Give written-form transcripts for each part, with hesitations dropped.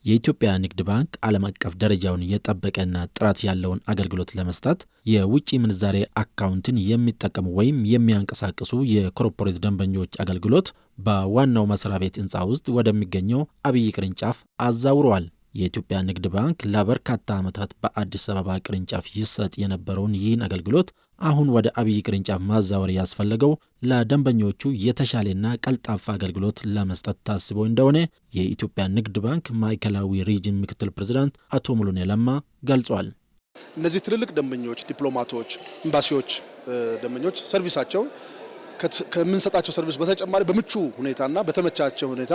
የኢትዮጵያ ንግድ ባንክ ዓለም አቀፍ ደረጃውን የጠበቀና ጥራት ያለውን አገልግሎት ለመስጠት የውጭ ምንዛሬ አካውንትን የሚጠቀሙ ወይም የሚያንቀሳቅሱ የኮርፖሬት ደንበኞች አገልግሎት በዋናው መስሪያ ቤት ህንፃ ውስጥ ወደሚገኘው አብይ ቅርንጫፍ አዛውረዋል። የኢትዮጵያ ንግድ ባንክ ለበርካታ ዓመታት በአዲስ አበባ ቅርንጫፍ ይሰጥ የነበረውን ይህን አገልግሎት አሁን ወደ አብይ ቅርንጫፍ ማዛወር ያስፈለገው ለደንበኞቹ የተሻለና ቀልጣፋ አገልግሎት ለመስጠት ታስቦ እንደሆነ የኢትዮጵያ ንግድ ባንክ ማዕከላዊ ሪጅን ምክትል ፕሬዝዳንት አቶ ሙሉኔ ለማ ገልጿል። እነዚህ ትልልቅ ደንበኞች፣ ዲፕሎማቶች፣ ኤምባሲዎች ደንበኞች ሰርቪሳቸው ከምንሰጣቸው ሰርቪስ በተጨማሪ በምቹ ሁኔታና በተመቻቸው ሁኔታ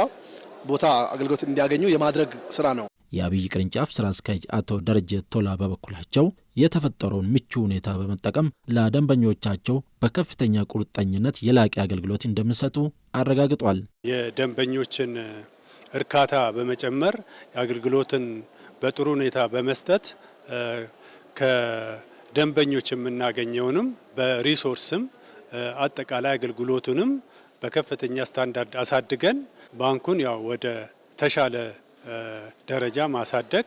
ቦታ አገልግሎት እንዲያገኙ የማድረግ ስራ ነው። የአብይ ቅርንጫፍ ስራ አስኪያጅ አቶ ደረጀ ቶላ በበኩላቸው የተፈጠረውን ምቹ ሁኔታ በመጠቀም ለደንበኞቻቸው በከፍተኛ ቁርጠኝነት የላቀ አገልግሎት እንደሚሰጡ አረጋግጧል። የደንበኞችን እርካታ በመጨመር አገልግሎትን በጥሩ ሁኔታ በመስጠት ከደንበኞች የምናገኘውንም በሪሶርስም አጠቃላይ አገልግሎቱንም በከፍተኛ ስታንዳርድ አሳድገን ባንኩን ወደ ተሻለ ደረጃ ማሳደግ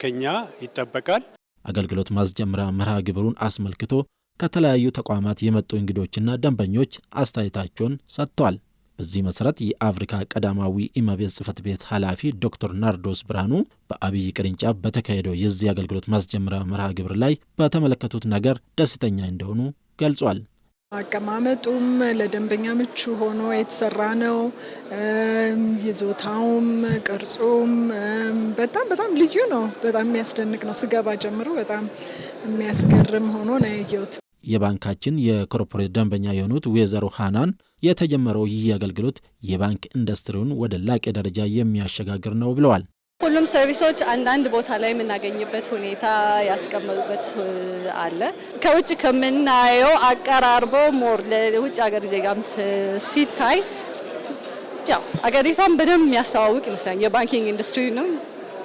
ከኛ ይጠበቃል። አገልግሎት ማስጀመሪያ መርሃ ግብሩን አስመልክቶ ከተለያዩ ተቋማት የመጡ እንግዶችና ደንበኞች አስተያየታቸውን ሰጥተዋል። በዚህ መሰረት የአፍሪካ ቀዳማዊ እመቤት ጽሕፈት ቤት ኃላፊ ዶክተር ናርዶስ ብርሃኑ በአብይ ቅርንጫፍ በተካሄደው የዚህ አገልግሎት ማስጀመሪያ መርሃ ግብር ላይ በተመለከቱት ነገር ደስተኛ እንደሆኑ ገልጿል። አቀማመጡም ለደንበኛ ምቹ ሆኖ የተሰራ ነው። ይዞታውም ቅርጹም በጣም ልዩ ነው። በጣም የሚያስደንቅ ነው። ስገባ ጀምሮ በጣም የሚያስገርም ሆኖ ነው ያየሁት። የባንካችን የኮርፖሬት ደንበኛ የሆኑት ወይዘሮ ሃናን የተጀመረው ይህ አገልግሎት የባንክ ኢንዱስትሪውን ወደ ላቀ ደረጃ የሚያሸጋግር ነው ብለዋል። ሁሉም ሰርቪሶች አንዳንድ ቦታ ላይ የምናገኝበት ሁኔታ ያስቀመጡበት አለ። ከውጭ ከምናየው አቀራርቦ ሞር ለውጭ ሀገር ዜጋም ሲታይ አገሪቷን በደንብ የሚያስተዋውቅ ይመስለኛል። የባንኪንግ ኢንዱስትሪንም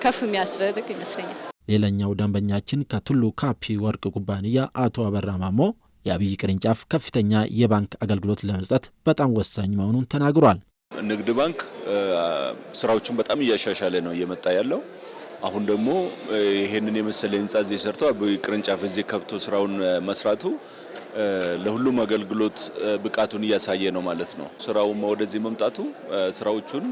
ከፍ የሚያስደርግ ይመስለኛል። ሌላኛው ደንበኛችን ከቱሉ ካፒ ወርቅ ኩባንያ አቶ አበራ ማሞ የአብይ ቅርንጫፍ ከፍተኛ የባንክ አገልግሎት ለመስጠት በጣም ወሳኝ መሆኑን ተናግሯል። ንግድ ባንክ ስራዎቹን በጣም እያሻሻለ ነው እየመጣ ያለው። አሁን ደግሞ ይሄንን የመሰለ ህንጻ እዚህ ሰርቶ አብይ ቅርንጫፍ እዚህ ከብቶ ስራውን መስራቱ ለሁሉም አገልግሎት ብቃቱን እያሳየ ነው ማለት ነው። ስራውም ወደዚህ መምጣቱ ስራዎቹን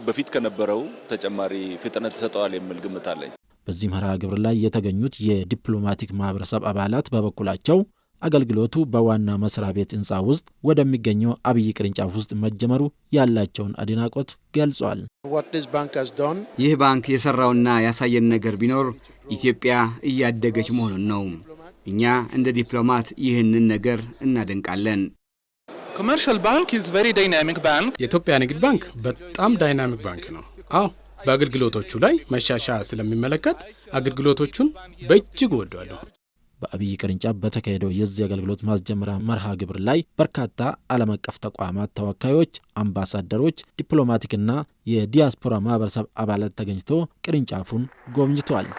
በፊት ከነበረው ተጨማሪ ፍጥነት ይሰጠዋል የሚል ግምት አለኝ። በዚህ መርሃ ግብር ላይ የተገኙት የዲፕሎማቲክ ማህበረሰብ አባላት በበኩላቸው አገልግሎቱ በዋና መስሪያ ቤት ህንፃ ውስጥ ወደሚገኘው አብይ ቅርንጫፍ ውስጥ መጀመሩ ያላቸውን አድናቆት ገልጿል። ይህ ባንክ የሰራውና ያሳየን ነገር ቢኖር ኢትዮጵያ እያደገች መሆኑን ነው። እኛ እንደ ዲፕሎማት ይህንን ነገር እናደንቃለን። የኢትዮጵያ ንግድ ባንክ በጣም ዳይናሚክ ባንክ ነው። በአገልግሎቶቹ ላይ መሻሻያ ስለሚመለከት አገልግሎቶቹን በእጅግ ወደዋለሁ። በአብይ ቅርንጫፍ በተካሄደው የዚህ አገልግሎት ማስጀመሪያ መርሃ ግብር ላይ በርካታ ዓለም አቀፍ ተቋማት ተወካዮች፣ አምባሳደሮች፣ ዲፕሎማቲክና የዲያስፖራ ማህበረሰብ አባላት ተገኝተው ቅርንጫፉን ጎብኝተዋል።